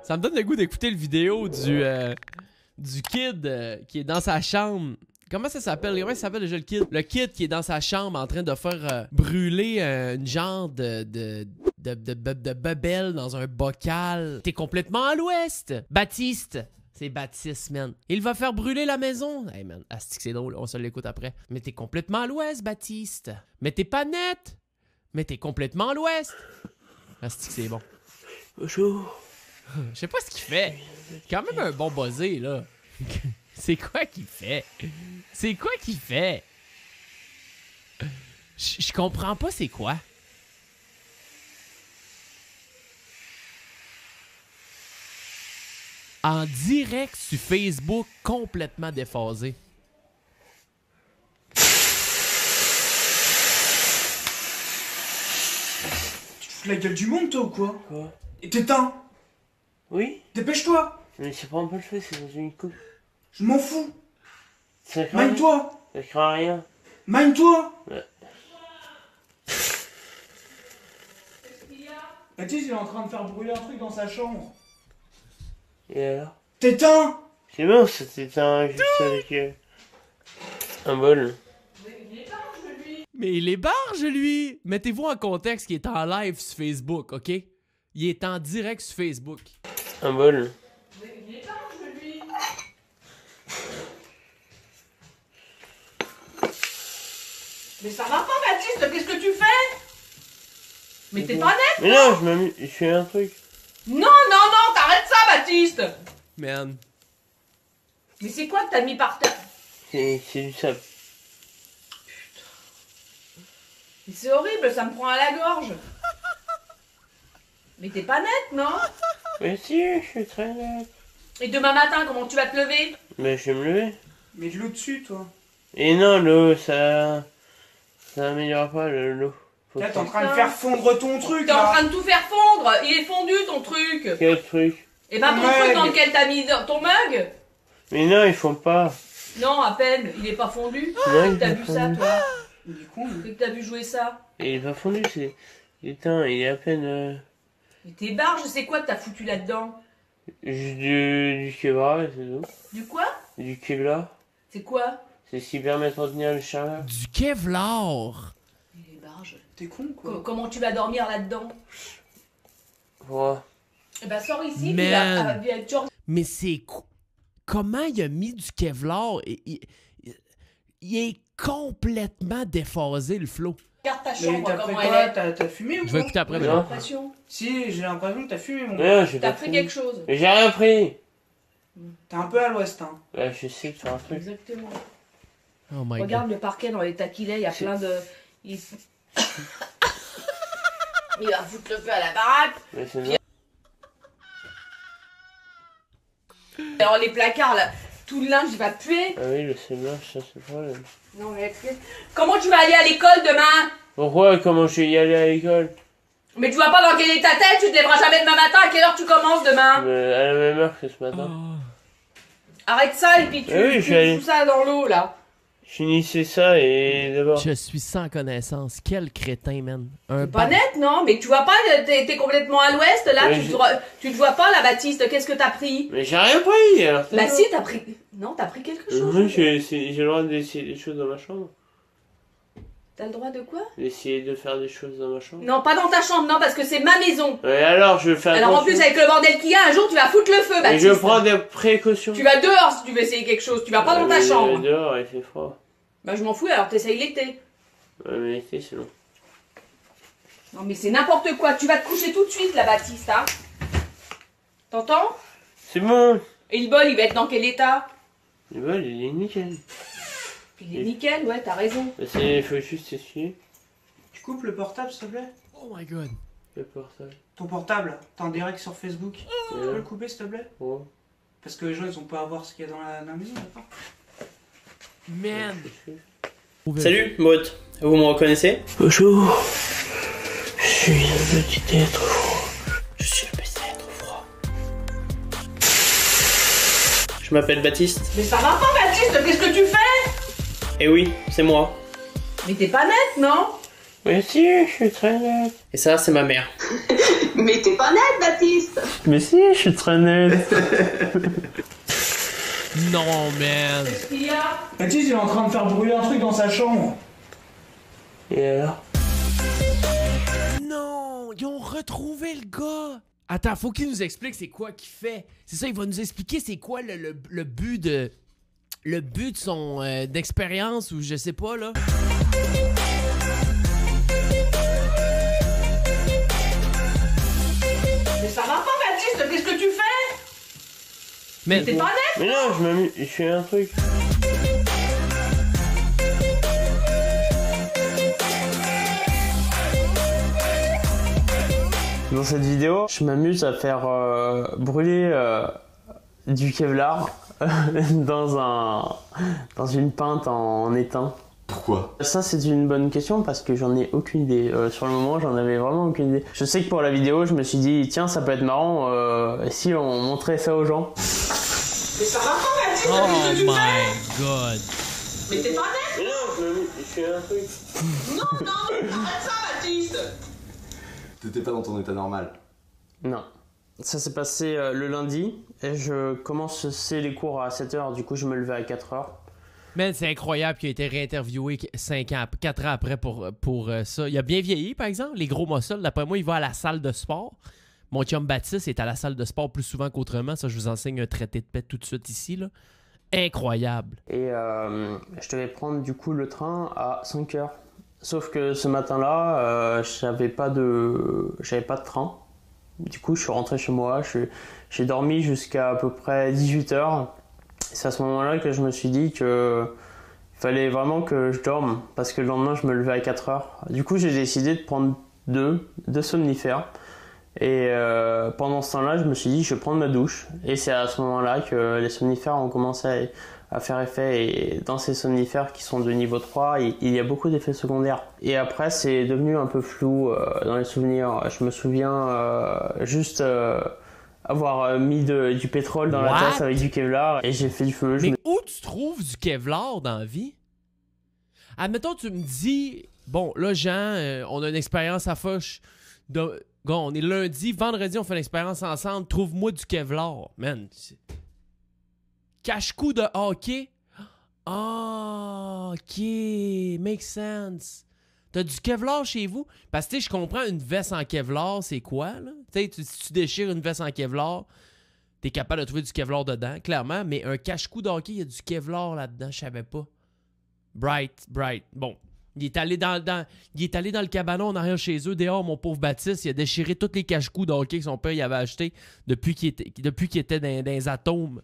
Ça me donne le goût d'écouter le vidéo du kid qui est dans sa chambre. Comment ça s'appelle? Comment ça s'appelle déjà le kid? Le kid qui est dans sa chambre en train de faire brûler une genre de bebelle dans un bocal. T'es complètement à l'ouest. Baptiste. C'est Baptiste, man. Il va faire brûler la maison. Hey, man. Asti que c'est drôle. On se l'écoute après. Mais t'es complètement à l'ouest, Baptiste. Mais t'es pas net. Mais t'es complètement à l'ouest. Asti que c'est bon. Bonjour. Je sais pas ce qu'il fait. C'est quand même un bon buzzé, là. C'est quoi qu'il fait? C'est quoi qu'il fait? Je comprends pas c'est quoi. En direct sur Facebook, complètement déphasé. Tu fous la gueule du monde, toi, ou quoi? Quoi? Et t'éteins! Oui? Dépêche-toi! Mais c'est pas un peu le feu, c'est dans une coupe. Je m'en fous! Ça craint rien. Mine-toi! Ça craint rien. Mine-toi! Ouais. Baptiste, il est en train de faire brûler un truc dans sa chambre. Et alors? T'éteins! C'est bon, ça t'éteint juste avec un bol. Mais il est barge, lui! Mettez-vous en contexte qu'il est en live sur Facebook, OK? Il est en direct sur Facebook. Un bol. Mais ça va pas, Baptiste, qu'est-ce que tu fais? Mais t'es pas net? Mais non, je m'amuse, je fais un truc. Non, non, non, t'arrêtes ça, Baptiste! Man. Mais c'est quoi que t'as mis par terre? C'est du sable. Mais c'est horrible, ça me prend à la gorge. Mais t'es pas net, non? Mais si, je suis très net. Et demain matin, comment tu vas te lever? Mais je vais me lever. Mets de l'eau dessus, toi. Et non, l'eau, ça améliore pas l'eau. Faut Là, que- t'es en train de faire fondre ton truc, T'es en là. train de tout faire fondre. Il est fondu, ton truc. Quel truc? Et ben ton Mug. truc dans lequel t'as mis ton mug? Mais non, ils font pas. Non, à peine, il est pas fondu. Non, il T'as est vu pas ça, fondu. toi? Il est con, lui. C'est que t'as vu jouer ça? Et il est pas fondu, c'est... Putain, il est à peine... Mais t'es barge, c'est quoi que t'as foutu là-dedans? Juste du Kevlar, et c'est tout. Du quoi? Du Kevlar. C'est quoi? C'est ce qui permet de retenir le chaleur. Du Kevlar! Il est barge. T'es con, quoi. Comment tu vas dormir là-dedans? Voilà. Eh ben sors ici, puis Man. tu Mais c'est... Comment il a mis du Kevlar? Il est complètement déphasé, le flow. regardes ta Mais chambre, t'as pris comment elle quoi? est. T'as fumé ou Je vais quoi? écouter après, J'ai Non. l'impression. Si, j'ai l'impression que t'as fumé, mon gars. Mais non, j'ai T'as pas pris fini. quelque chose. Mais j'ai rien pris. T'es un peu à l'ouest, hein. Ouais, je sais que c'est un truc. Exactement. Oh my Regarde God. le parquet dans l'état qu'il est, il y a plein de... Il va foutre le feu à la baraque. Mais c'est non. Alors les placards là, tout le linge il va puer. Ah oui, le séménage, ça c'est pas... Non mais comment tu vas aller à l'école demain? Pourquoi? Comment je vais y aller à l'école? Mais tu vois pas dans quel état t'es, tu te lèveras jamais demain matin, à quelle heure tu commences demain? À la même heure que ce matin. Arrête ça et puis tu, Ah oui, je tu vais aller. fous ça dans l'eau là. Finissez ça et d'abord... Je suis sans connaissance. Quel crétin, man. Un Pas net non, mais tu vois pas, t'es complètement à l'ouest là, Ouais, tu te vois pas là Baptiste, qu'est-ce que t'as pris? Mais j'ai rien pris alors. Bah si t'as pris... Non t'as pris quelque chose. Oui, j'ai le droit d'essayer des choses dans ma chambre. T'as le droit de quoi? D'essayer de faire des choses dans ma chambre. Non pas dans ta chambre, non parce que c'est ma maison. Ouais, alors je vais faire Alors en attention. plus avec le bordel qu'il y a, un jour tu vas foutre le feu Et Baptiste. je prends des précautions. Tu vas dehors si tu veux essayer quelque chose, tu vas pas dans ta Mais chambre. dehors, il fait froid. Bah je m'en fous alors t'essayes l'été. Ouais, mais l'été, c'est long. Non mais c'est n'importe quoi, tu vas te coucher tout de suite là Baptiste, hein. T'entends? C'est bon. Et le bol il va être dans quel état? Le bol, il est nickel. Puis il est nickel, ouais t'as raison. Il faut juste essuyer Tu coupes le portable, s'il te plaît? Oh my God. le portable. Ton portable, t'as un direct sur Facebook. Tu peux le couper, s'il te plaît? Ouais. Parce que les gens, ils ont pas à voir ce qu'il y a dans la maison, d'accord? Man. Salut, Brut. Vous me reconnaissez? Bonjour. Je suis un petit être froid. Je suis le petit être froid. Je m'appelle Baptiste. Mais ça va pas Baptiste, qu'est-ce que tu fais? Et oui, c'est moi. Mais t'es pas net, non? Mais si, je suis très net. Et ça, c'est ma mère. Mais t'es pas net, Baptiste. Mais si, je suis très net. Non, man. Qu'est-ce qu'il y a? Baptiste, il est en train de faire brûler un truc dans sa chambre. Et alors? Non, ils ont retrouvé le gars. Attends, faut qu'il nous explique c'est quoi qu'il fait. C'est ça, il va nous expliquer c'est quoi le but de... Le but de son d'expérience ou je sais pas, là. Mais ça va pas, Baptiste, qu'est-ce que tu fais? Mais T'es pas net? Mais non, je m'amuse, je fais un truc. Dans cette vidéo, je m'amuse à faire brûler du Kevlar dans une pinte en étain. Pourquoi? Ça, c'est une bonne question parce que j'en ai aucune idée. Sur le moment, j'en avais vraiment aucune idée. Je sais que pour la vidéo, je me suis dit, tiens, ça peut être marrant si on montrait ça aux gens. Mais ça va pas, Baptiste, oh qu'est-ce que tu my fais? god. Mais t'es pas net? Mais non, je m'amuse, je fais un truc. Non, arrête ça, Baptiste. T'étais pas dans ton état normal. Non. Ça s'est passé le lundi et je commençais les cours à 7h, du coup je me levais à 4h. Man, c'est incroyable qu'il a été réinterviewé 4 ans après pour ça. Il a bien vieilli, par exemple. Les gros muscles, d'après moi, il va à la salle de sport. Mon chum Baptiste est à la salle de sport plus souvent qu'autrement. Ça, je vous enseigne un traité de paix tout de suite ici, là. Incroyable. Et je devais prendre du coup le train à 5h. Sauf que ce matin-là, j'avais pas de train. Du coup, je suis rentré chez moi. J'ai dormi jusqu'à à peu près 18h. C'est à ce moment-là que je me suis dit que il fallait vraiment que je dorme parce que le lendemain je me levais à 4h. Du coup j'ai décidé de prendre deux somnifères et pendant ce temps-là je me suis dit je vais prendre ma douche et c'est à ce moment-là que les somnifères ont commencé à faire effet et dans ces somnifères qui sont de niveau 3 il y a beaucoup d'effets secondaires et après c'est devenu un peu flou dans les souvenirs. Je me souviens juste avoir mis du pétrole dans la tasse avec du Kevlar et j'ai fait du feu. Mais où tu trouves du Kevlar dans la vie? Admettons, tu me dis, bon, là, Jean, on a une expérience à fauche. On est lundi, vendredi, on fait une expérience ensemble. Trouve-moi du Kevlar. Man, cache-cou de hockey? Ah, ok, make sense. T'as du Kevlar chez vous? Parce que, tu sais, je comprends, une veste en Kevlar, c'est quoi, là? Tu sais, si tu déchires une veste en Kevlar, t'es capable de trouver du Kevlar dedans, clairement, mais un cache-cou de hockey, il y a du Kevlar là-dedans, je savais pas. Bright. Bon, il est allé dans le cabanon en arrière chez eux, dehors, mon pauvre Baptiste, il a déchiré tous les cache-coups de hockey que son père il avait acheté depuis qu'il était dans les atomes.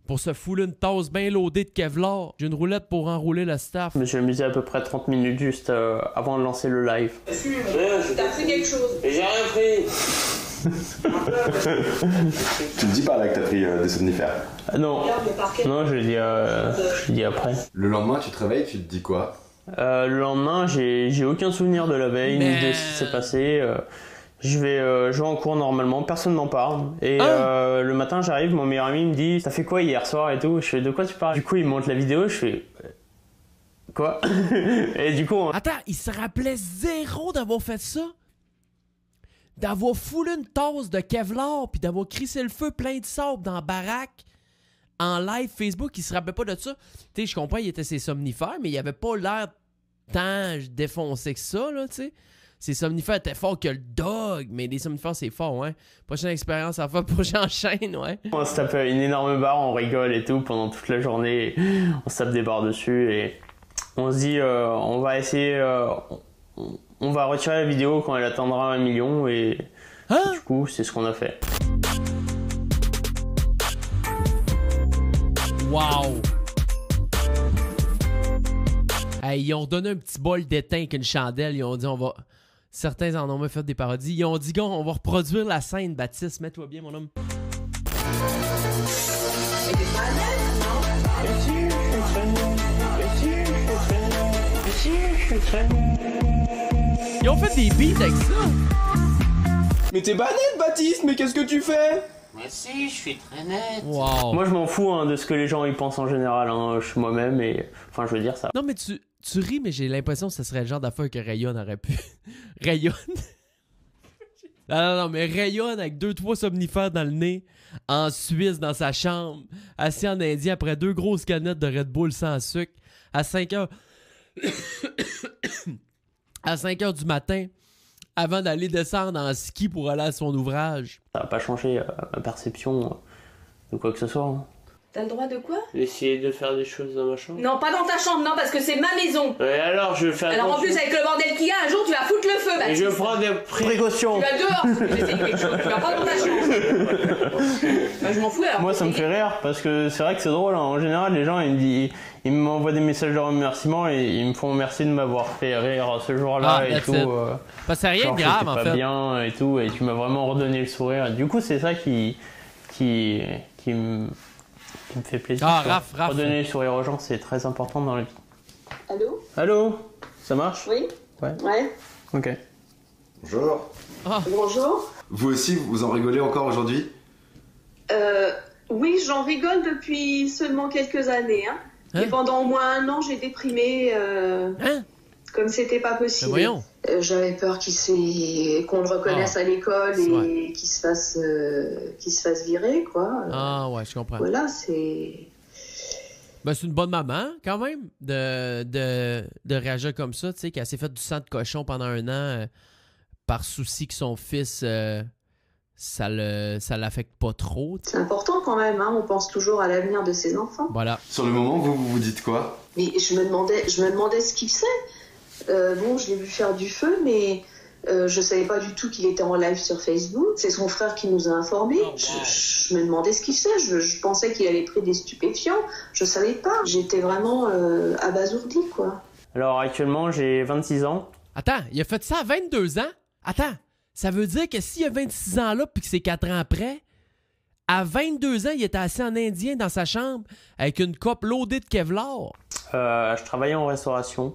Pour se fouler une tasse bien loadée de Kevlar. J'ai une roulette pour enrouler le staff. Je me suis amusé à peu près 30 minutes juste avant de lancer le live. T'as pris quelque chose? J'ai rien pris. Tu le dis pas là que t'as pris des somnifères. Non, je l'ai dit après. Le lendemain, tu te réveilles, tu te dis quoi? Le lendemain, j'ai aucun souvenir de la veille, ni de ce qui s'est passé. Je vais jouer en cours normalement, personne n'en parle. Et le matin, j'arrive, mon meilleur ami me dit « T'as fait quoi hier soir et tout ?» Je fais « De quoi tu parles ?» Du coup, il monte la vidéo, je fais « Quoi ?» Et du coup... Attends, il se rappelait zéro d'avoir fait ça? D'avoir foulé une tasse de Kevlar puis d'avoir crissé le feu plein de sable dans la baraque en live Facebook, il se rappelait pas de ça. Tu sais, je comprends, il était ses somnifères, mais il avait pas l'air tant défoncé que ça, là, tu sais. Ses somnifères étaient forts que le dog, mais les somnifères, c'est fort, hein. Prochaine expérience à faire pour j'enchaîne, ouais. On se tape une énorme barre, on rigole et tout pendant toute la journée. On se tape des barres dessus et on se dit on va essayer, on va retirer la vidéo quand elle atteindra 1 million et du coup, c'est ce qu'on a fait. Wow! Hey, ils ont donné un petit bol d'étain avec une chandelle. Ils ont dit, on va... Certains en ont même fait des parodies. Ils ont dit, gars, on va reproduire la scène, Baptiste. Mets-toi bien, mon homme. Ils ont fait des beats avec ça. Mais t'es pas net, Baptiste, mais qu'est-ce que tu fais? Mais si, je suis très net. Wow. Moi, je m'en fous de ce que les gens y pensent en général. Je suis moi-même et... Enfin, je veux dire ça. Non, mais tu Tu ris, mais j'ai l'impression que ce serait le genre d'affaire que Rayon aurait pu. Rayon? Non, mais Rayon avec 2-3 somnifères dans le nez, en Suisse, dans sa chambre, assis en Indien après 2 grosses canettes de Red Bull sans sucre, à 5 heures... à 5 heures du matin, avant d'aller descendre en ski pour aller à son ouvrage. Ça n'a pas changé ma perception de quoi que ce soit. Hein. T'as le droit de quoi? Essayer de faire des choses dans ma chambre. Non, pas dans ta chambre, non, parce que c'est ma maison. Et alors, je vais faire Alors en plus, avec le bordel qu'il y a, un jour, tu vas foutre le feu, Et Baptiste. je prends des précautions. Tu vas dehors, si tu veux essayer quelque chose. Tu vas pas dans ta chambre. Bah, je m'en fous, alors. Moi, ça me fait rire, parce que c'est vrai que c'est drôle. Hein. En général, les gens, ils m'envoient des messages de remerciement et ils me font merci de m'avoir fait rire ce jour-là et tout. Parce que c'est rien de grave, en fait. Pas bien et tout, et tu m'as vraiment redonné le sourire. Et du coup, c'est ça qui me fait plaisir. Ah, Raph. Redonner le sourire aux gens, c'est très important dans la vie. Allô? Allô? Ça marche? Oui? Ouais. Ouais. Ok. Bonjour. Bonjour. Vous aussi, vous en rigolez encore aujourd'hui? Oui, j'en rigole depuis seulement quelques années. Hein. Hein? Et pendant au moins 1 an, j'ai déprimé Hein? comme c'était pas Mais possible. voyons. J'avais peur qu'on le reconnaisse à l'école et Ouais. qu'il se fasse virer, quoi. Ah ouais, je comprends. Voilà, c'est... Ben, c'est une bonne maman, quand même, de réagir comme ça, tu sais, qu'elle s'est fait du sang de cochon pendant 1 an par souci que son fils, ça l'affecte pas trop. C'est important quand même, hein. On pense toujours à l'avenir de ses enfants. Voilà. Sur le moment, vous dites quoi? Mais je me demandais ce qu'il faisait. Bon, je l'ai vu faire du feu, mais je savais pas du tout qu'il était en live sur Facebook. C'est son frère qui nous a informés. Oh, wow. Je me demandais ce qu'il faisait. Je pensais qu'il avait pris des stupéfiants. Je savais pas. J'étais vraiment abasourdie, quoi. Alors, actuellement, j'ai 26 ans. Attends, il a fait ça à 22 ans? Attends, ça veut dire que s'il a 26 ans là, puis que c'est 4 ans après, à 22 ans, il était assis en indien dans sa chambre avec une coupe loadée de Kevlar. Je travaille en restauration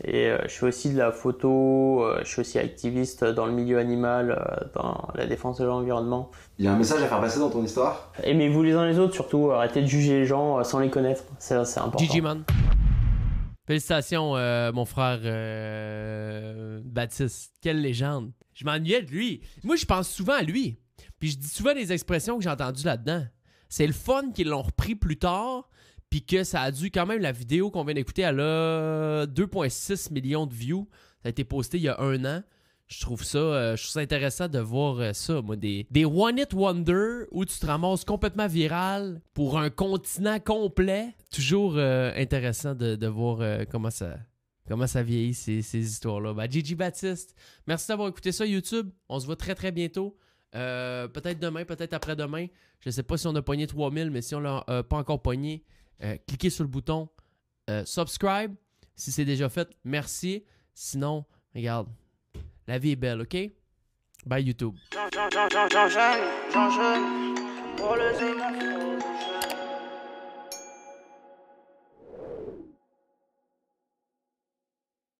et je fais aussi de la photo, je suis aussi activiste dans le milieu animal, dans la défense de l'environnement. Il y a un message à faire passer dans ton histoire? Aimez-vous les uns les autres, surtout arrêtez de juger les gens sans les connaître, c'est important. GG man. Félicitations, mon frère Baptiste. Quelle légende. Je m'ennuyais de lui. Moi, je pense souvent à lui. Puis je dis souvent des expressions que j'ai entendues là-dedans. C'est le fun qu'ils l'ont repris plus tard, puis que ça a dû quand même, la vidéo qu'on vient d'écouter, elle a 2,6 millions de views. Ça a été posté il y a 1 an. Je trouve ça intéressant de voir ça, moi. Des One Hit Wonder où tu te ramasses complètement viral pour un continent complet. Toujours intéressant de voir comment ça vieillit, ces histoires-là. Ben, Gigi Baptiste, merci d'avoir écouté ça, YouTube. On se voit très, très bientôt. Peut-être demain, peut-être après-demain. Je ne sais pas si on a pogné 3000, mais si on l'a pas encore pogné, cliquez sur le bouton subscribe. Si c'est déjà fait, merci. Sinon, regarde, la vie est belle, OK? Bye YouTube. Jean, pour le Zéman.